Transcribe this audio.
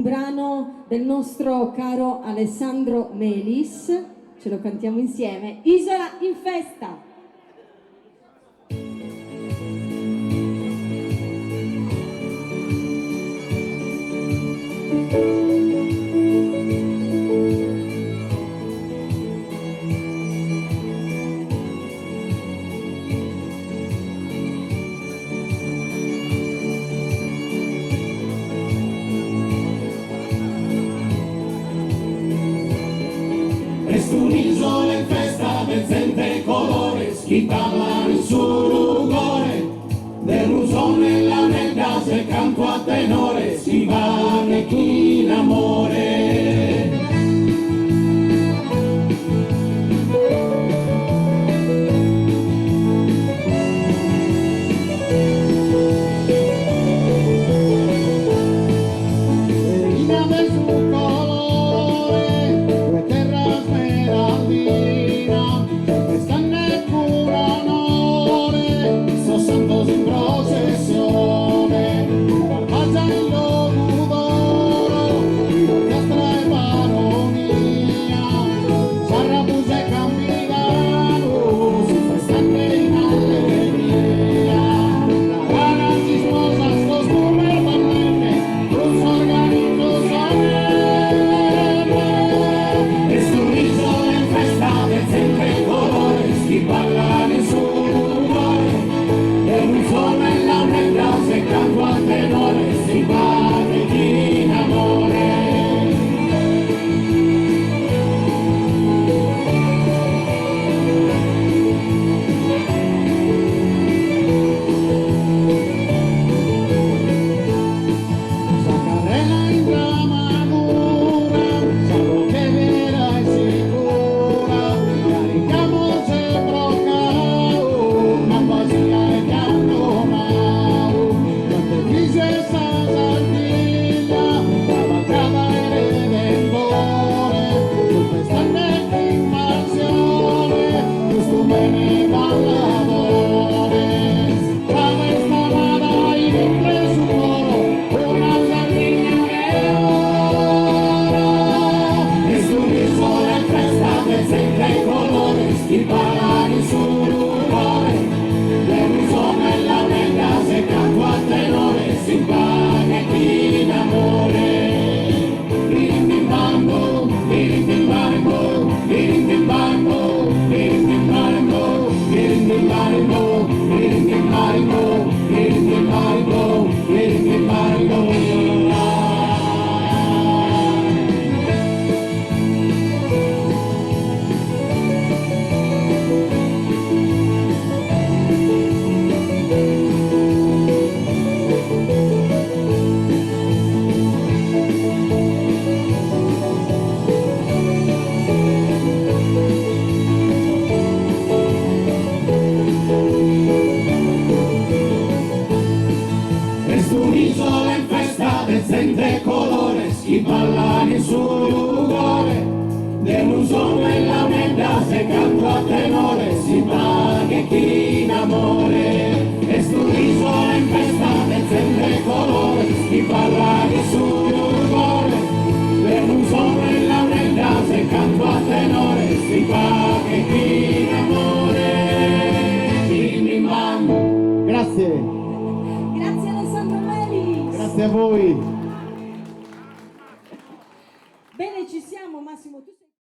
Un brano del nostro caro Alessandro Melis, ce lo cantiamo insieme, Isola in festa. Est un'isola in festa, vezzente colores, chi parla il suo rugore, del rusone la nega, se canto a tenore, si va che chi in amore. Un'isola in festa, vezzente colores, chi balla nel suo lugar, dell'usono e la nega, se canto a tenore, si va che chi in amore. Est un'isola in festa, vezzente colores, chi balla nel suo lugar, dell'usono e la nega, se canto a tenore, si va che chi in amore. Grazie. Grazie a voi. Bene, ci siamo, Massimo. Tu sei...